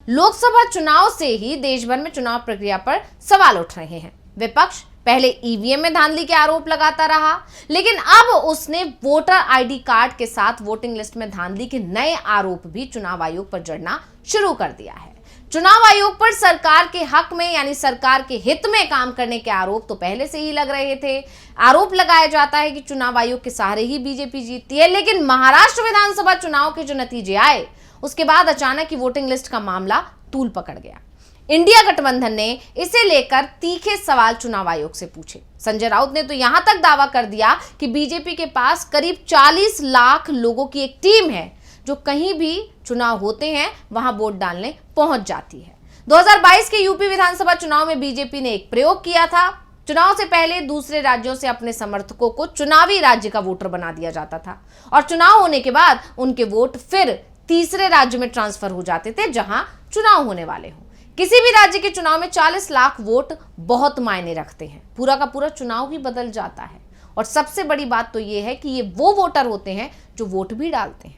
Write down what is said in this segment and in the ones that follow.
लोकसभा चुनाव से ही देश भर में चुनाव प्रक्रिया पर सवाल उठ रहे हैं। विपक्ष पहले ईवीएम में धांधली के आरोप लगाता रहा, लेकिन अब उसने वोटर आईडी कार्ड के साथ वोटिंग लिस्ट में धांधली के नए आरोप भी चुनाव आयोग पर जड़ना शुरू कर दिया है। चुनाव आयोग पर सरकार के हक में यानी सरकार के हित में काम करने के आरोप तो पहले से ही लग रहे थे। आरोप लगाया जाता है कि चुनाव आयोग के सहारे ही बीजेपी जीतती है, लेकिन महाराष्ट्र विधानसभा चुनाव के जो नतीजे आए उसके बाद अचानक ही वोटिंग लिस्ट का मामला तूल पकड़ गया। इंडिया गठबंधन ने इसे लेकर तीखे सवाल चुनाव आयोग से पूछे। संजय राउत ने तो यहां तक दावा कर दिया कि बीजेपी के पास करीब 40 लाख लोगों की एक टीम है जो कहीं भी चुनाव होते हैं वहां वोट डालने पहुंच जाती है। 2022 के यूपी विधानसभा चुनाव में बीजेपी ने एक प्रयोग किया था। चुनाव से पहले दूसरे राज्यों से अपने समर्थकों को चुनावी राज्य का वोटर बना दिया जाता था और चुनाव होने के बाद उनके वोट फिर तीसरे राज्य में ट्रांसफर हो जाते थे जहां चुनाव होने वाले हों। किसी भी राज्य के चुनाव में 40 लाख वोट बहुत मायने रखते हैं। पूरा का पूरा चुनाव ही बदल जाता है। और सबसे बड़ी बात तो यह है कि ये वो वोटर होते हैं जो वोट भी डालते हैं।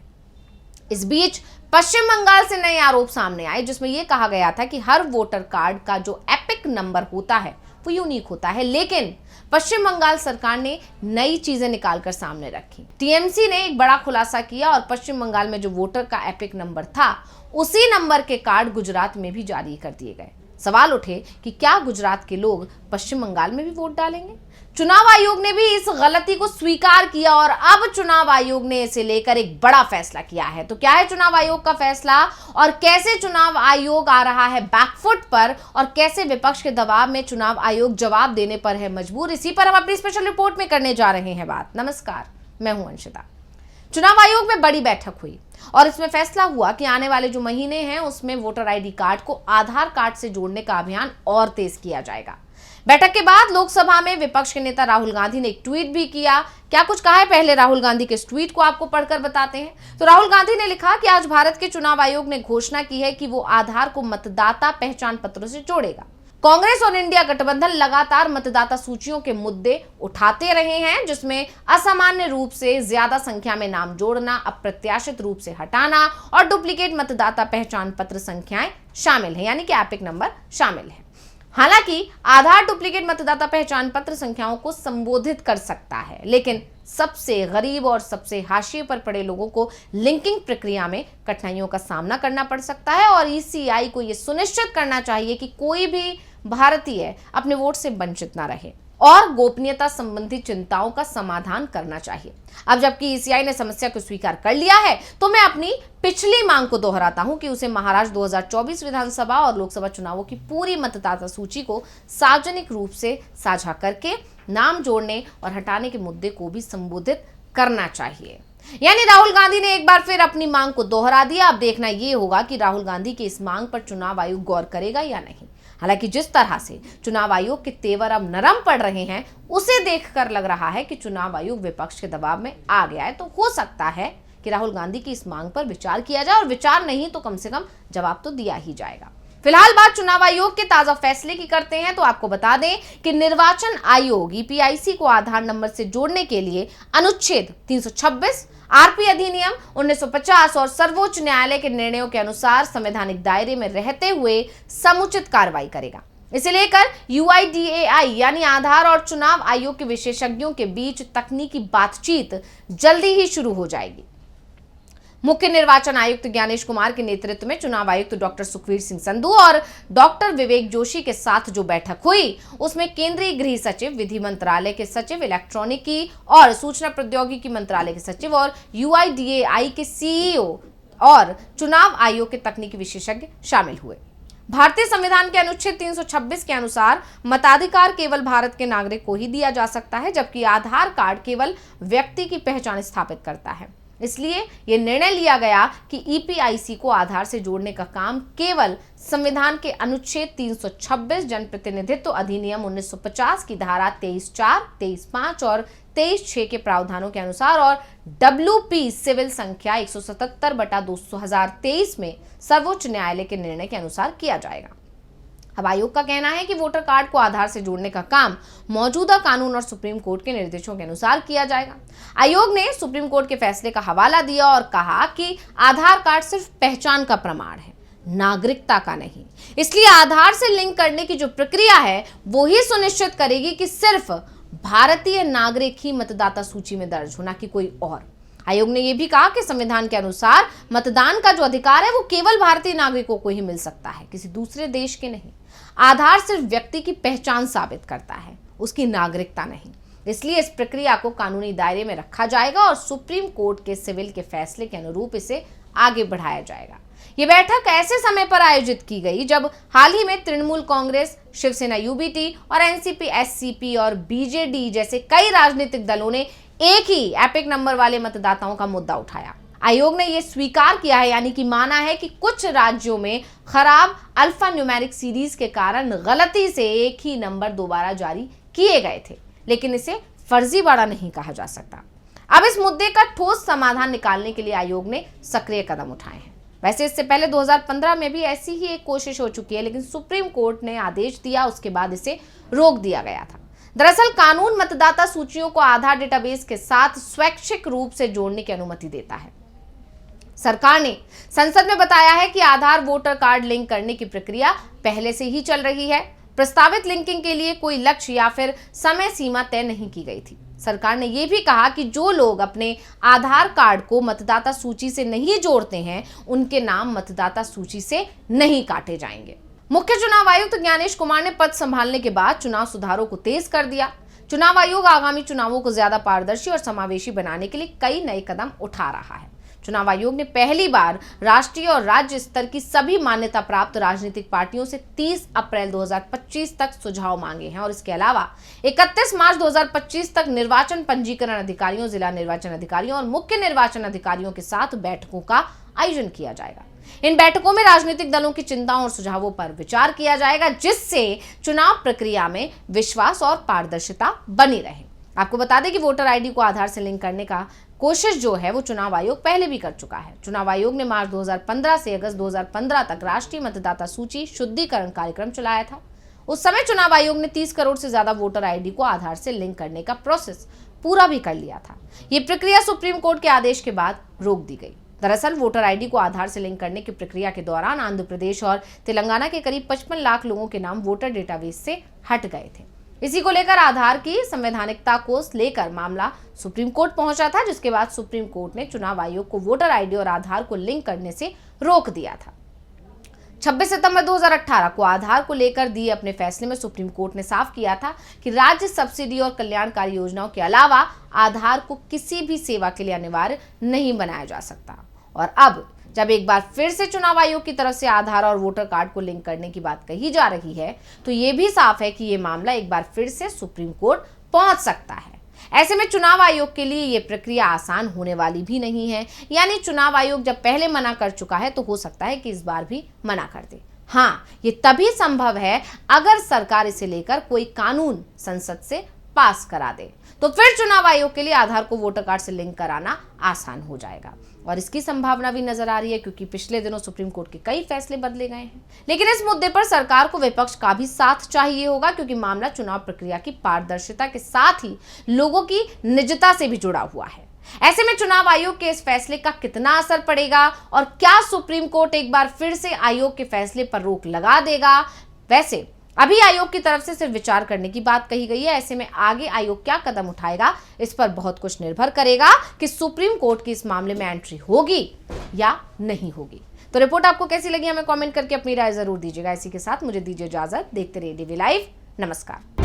इस बीच पश्चिम बंगाल से नए आरोप सामने आए जिसमें यह कहा गया था कि हर वोटर कार्ड का जो एपिक नंबर होता है वो यूनिक होता है, लेकिन पश्चिम बंगाल सरकार ने नई चीजें निकालकर सामने रखी। टीएमसी ने एक बड़ा खुलासा किया और पश्चिम बंगाल में जो वोटर का एपिक नंबर था उसी नंबर के कार्ड गुजरात में भी जारी कर दिए गए। सवाल उठे कि क्या गुजरात के लोग पश्चिम बंगाल में भी वोट डालेंगे? चुनाव आयोग ने भी इस गलती को स्वीकार किया और अब चुनाव आयोग ने इसे लेकर एक बड़ा फैसला किया है। तो क्या है चुनाव आयोग का फैसला और कैसे चुनाव आयोग आ रहा है बैकफुट पर और कैसे विपक्ष के दबाव में चुनाव आयोग जवाब देने पर है मजबूर, इसी पर हम अपनी स्पेशल रिपोर्ट में करने जा रहे हैं बात। नमस्कार, मैं हूं अंशिता। चुनाव आयोग में बड़ी बैठक हुई और इसमें फैसला हुआ कि आने वाले जो महीने हैं उसमें वोटर आईडी कार्ड को आधार कार्ड से जोड़ने का अभियान और तेज किया जाएगा। बैठक के बाद लोकसभा में विपक्ष के नेता राहुल गांधी ने एक ट्वीट भी किया। क्या कुछ कहा है, पहले राहुल गांधी के इस ट्वीट को आपको पढ़कर बताते हैं। तो राहुल गांधी ने लिखा कि आज भारत के चुनाव आयोग ने घोषणा की है कि वो आधार को मतदाता पहचान पत्रों से जोड़ेगा। कांग्रेस और इंडिया गठबंधन लगातार मतदाता सूचियों के मुद्दे उठाते रहे हैं, जिसमें असामान्य रूप से ज्यादा संख्या में नाम जोड़ना, अप्रत्याशित रूप से हटाना और डुप्लीकेट मतदाता पहचान पत्र संख्याएं शामिल हैं, यानी कि एपिक नंबर शामिल है। हालांकि आधार डुप्लीकेट मतदाता पहचान पत्र संख्याओं को संबोधित कर सकता है, लेकिन सबसे गरीब और सबसे हाशिए पर पड़े लोगों को लिंकिंग प्रक्रिया में कठिनाइयों का सामना करना पड़ सकता है और ईसीआई को यह सुनिश्चित करना चाहिए कि कोई भी भारतीय अपने वोट से वंचित ना रहे और गोपनीयता संबंधी चिंताओं का समाधान करना चाहिए। अब जबकि ईसीआई ने समस्या को स्वीकार कर लिया है तो मैं अपनी पिछली मांग को दोहराता हूं कि उसे महाराष्ट्र 2024 विधानसभा और लोकसभा चुनावों की पूरी मतदाता सूची को सार्वजनिक रूप से साझा करके नाम जोड़ने और हटाने के मुद्दे को भी संबोधित करना चाहिए। यानी राहुल गांधी ने एक बार फिर अपनी मांग को दोहरा दिया। अब देखना यह होगा कि राहुल गांधी की इस मांग पर चुनाव आयोग गौर करेगा या नहीं। हालांकि जिस तरह से चुनाव आयोग के तेवर अब नरम पड़ रहे हैं उसे देखकर लग रहा है कि चुनाव आयोग विपक्ष के दबाव में आ गया है। तो हो सकता है कि राहुल गांधी की इस मांग पर विचार किया जाए और विचार नहीं तो कम से कम जवाब तो दिया ही जाएगा। फिलहाल बात चुनाव आयोग के ताजा फैसले की करते हैं तो आपको बता दें कि निर्वाचन आयोग ईपीआईसी को आधार नंबर से जोड़ने के लिए अनुच्छेद 326, आरपी अधिनियम 1950 और सर्वोच्च न्यायालय के निर्णयों के अनुसार संवैधानिक दायरे में रहते हुए समुचित कार्रवाई करेगा। इसे लेकर यूआईडीएआई यानी आधार और चुनाव आयोग के विशेषज्ञों के बीच तकनीकी बातचीत जल्दी ही शुरू हो जाएगी। मुख्य निर्वाचन आयुक्त ज्ञानेश कुमार के नेतृत्व में चुनाव आयुक्त डॉक्टर सुखवीर सिंह संधू और डॉक्टर विवेक जोशी के साथ जो बैठक हुई उसमें केंद्रीय गृह सचिव, विधि मंत्रालय के सचिव, इलेक्ट्रॉनिकी और सूचना प्रौद्योगिकी मंत्रालय के सचिव और यूआईडीएआई के सीईओ और चुनाव आयोग के तकनीकी विशेषज्ञ शामिल हुए। भारतीय संविधान के अनुच्छेद 326 के अनुसार मताधिकार केवल भारत के नागरिक को ही दिया जा सकता है, जबकि आधार कार्ड केवल व्यक्ति की पहचान स्थापित करता है। इसलिए यह निर्णय लिया गया कि ईपीआईसी को आधार से जोड़ने का काम केवल संविधान के अनुच्छेद 326 जनप्रतिनिधित्व अधिनियम 1950 की धारा 23(4), 23(5) और 23(6) के प्रावधानों के अनुसार और डब्ल्यूपी सिविल संख्या 177/2023 में सर्वोच्च न्यायालय के निर्णय के अनुसार किया जाएगा। अब आयोग का कहना है कि वोटर कार्ड को आधार से जोड़ने का काम मौजूदा कानून और सुप्रीम कोर्ट के निर्देशों के अनुसार किया जाएगा। आयोग ने सुप्रीम कोर्ट के फैसले का हवाला दिया और कहा कि आधार कार्ड सिर्फ पहचान का प्रमाण है, नागरिकता का नहीं। इसलिए आधार से लिंक करने की जो प्रक्रिया है वो ही सुनिश्चित करेगी कि सिर्फ भारतीय नागरिक ही मतदाता सूची में दर्ज हो, ना कि कोई और। आयोग ने यह भी कहा कि संविधान के अनुसार मतदान का जो अधिकार है वो केवल भारतीय नागरिकों को ही मिल सकता है, किसी दूसरे देश के नहीं। आधार सिर्फ व्यक्ति की पहचान साबित करता है, उसकी नागरिकता नहीं। इसलिए इस प्रक्रिया को कानूनी दायरे में रखा जाएगा और सुप्रीम कोर्ट के सिविल के फैसले के अनुरूप इसे आगे बढ़ाया जाएगा। ये बैठक ऐसे समय पर आयोजित की गई जब हाल ही में तृणमूल कांग्रेस, शिवसेना यूबीटी और एनसीपी, एससीपी और बीजेडी जैसे कई राजनीतिक दलों ने एक ही एपिक नंबर वाले मतदाताओं का मुद्दा उठाया। आयोग ने यह स्वीकार किया है, यानी कि माना है कि कुछ राज्यों में खराब अल्फा न्यूमेरिक सीरीज के कारण गलती से एक ही नंबर दोबारा जारी किए गए थे, लेकिन इसे फर्जीवाड़ा नहीं कहा जा सकता। अब इस मुद्दे का ठोस समाधान निकालने के लिए आयोग ने सक्रिय कदम उठाए हैं। वैसे इससे पहले 2015 में भी ऐसी ही एक कोशिश हो चुकी है, लेकिन सुप्रीम कोर्ट ने आदेश दिया, उसके बाद इसे रोक दिया गया था। दरअसल कानून मतदाता सूचियों को आधार डेटाबेस के साथ स्वैच्छिक रूप से जोड़ने की अनुमति देता है। सरकार ने संसद में बताया है कि आधार वोटर कार्ड लिंक करने की प्रक्रिया पहले से ही चल रही है। प्रस्तावित लिंकिंग के लिए कोई लक्ष्य या फिर समय सीमा तय नहीं की गई थी। सरकार ने यह भी कहा कि जो लोग अपने आधार कार्ड को मतदाता सूची से नहीं जोड़ते हैं, उनके नाम मतदाता सूची से नहीं काटे जाएंगे। मुख्य चुनाव आयुक्त ज्ञानेश कुमार ने पद संभालने के बाद चुनाव सुधारों को तेज कर दिया। चुनाव आयोग आगामी चुनावों को ज्यादा पारदर्शी और समावेशी बनाने के लिए कई नए कदम उठा रहा है। चुनाव आयोग ने पहली बार राष्ट्रीय और राज्य स्तर की सभी मान्यता प्राप्त राजनीतिक पार्टियों से 30 अप्रैल 2025 तक सुझाव मांगे हैं और इसके अलावा 31 मार्च 2025 तक निर्वाचन पंजीकरण अधिकारियों, जिला निर्वाचन अधिकारियों और मुख्य निर्वाचन अधिकारियों के साथ बैठकों का आयोजन किया जाएगा। इन बैठकों में राजनीतिक दलों की चिंताओं और सुझावों पर विचार किया जाएगा, जिससे चुनाव प्रक्रिया में विश्वास और पारदर्शिता बनी रहे। आपको बता दें कि वोटर आईडी को आधार से लिंक करने का कोशिश जो है वो चुनाव आयोग पहले भी कर चुका है। चुनाव आयोग ने मार्च 2015 से अगस्त 2015 तक राष्ट्रीय मतदाता सूची शुद्धिकरण कार्यक्रम चलाया था। उस समय चुनाव आयोग ने 30 करोड़ से ज्यादा वोटर आईडी को आधार से लिंक करने का प्रोसेस पूरा भी कर लिया था। ये प्रक्रिया सुप्रीम कोर्ट के आदेश के बाद रोक दी गई। दरअसल वोटर आईडी को आधार से लिंक करने की प्रक्रिया के दौरान आंध्र प्रदेश और तेलंगाना के करीब 55 लाख लोगों के नाम वोटर डेटाबेस से हट गए थे। इसी को लेकर आधार की संवैधानिकता को लेकर मामला सुप्रीम कोर्ट पहुंचा था, जिसके बाद सुप्रीम कोर्ट ने चुनाव आयोग को वोटर आईडी और आधार को लिंक करने से रोक दिया था। 26 सितंबर 2018 को आधार को लेकर दिए अपने फैसले में सुप्रीम कोर्ट ने साफ किया था कि राज्य सब्सिडी और कल्याणकारी योजनाओं के अलावा आधार को किसी भी सेवा के लिए अनिवार्य नहीं बनाया जा सकता। और अब जब एक बार फिर से चुनाव आयोग की तरफ से आधार और वोटर कार्ड को लिंक करने की बात कही जा रही है, तो ये भी साफ है कि ये मामला एक बार फिर से सुप्रीम कोर्ट पहुंच सकता है। ऐसे में चुनाव आयोग के लिए ये प्रक्रिया आसान होने वाली भी नहीं है, यानी चुनाव आयोग जब पहले मना कर चुका है तो हो सकता है कि इस बार भी मना कर दे। हाँ, ये तभी संभव है अगर सरकार इसे लेकर कोई कानून संसद से पास करा दे, तो फिर चुनाव आयोग के लिए आधार को वोटर कार्ड से लिंक कराना आसान हो जाएगा। और इसकी संभावना भी नजर आ रही है, क्योंकि पिछले दिनों सुप्रीम कोर्ट के कई फैसले बदले गए हैं। लेकिन इस मुद्दे पर सरकार को विपक्ष का भी साथ चाहिए होगा, क्योंकि मामला चुनाव प्रक्रिया की पारदर्शिता के साथ ही लोगों की निजता से भी जुड़ा हुआ है। ऐसे में चुनाव आयोग के इस फैसले का कितना असर पड़ेगा और क्या सुप्रीम कोर्ट एक बार फिर से आयोग के फैसले पर रोक लगा देगा? वैसे अभी आयोग की तरफ से सिर्फ विचार करने की बात कही गई है। ऐसे में आगे आयोग क्या कदम उठाएगा, इस पर बहुत कुछ निर्भर करेगा कि सुप्रीम कोर्ट की इस मामले में एंट्री होगी या नहीं होगी। तो रिपोर्ट आपको कैसी लगी हमें कमेंट करके अपनी राय जरूर दीजिएगा। इसी के साथ मुझे दीजिए इजाजत। देखते रहिए डीवी लाइव। नमस्कार।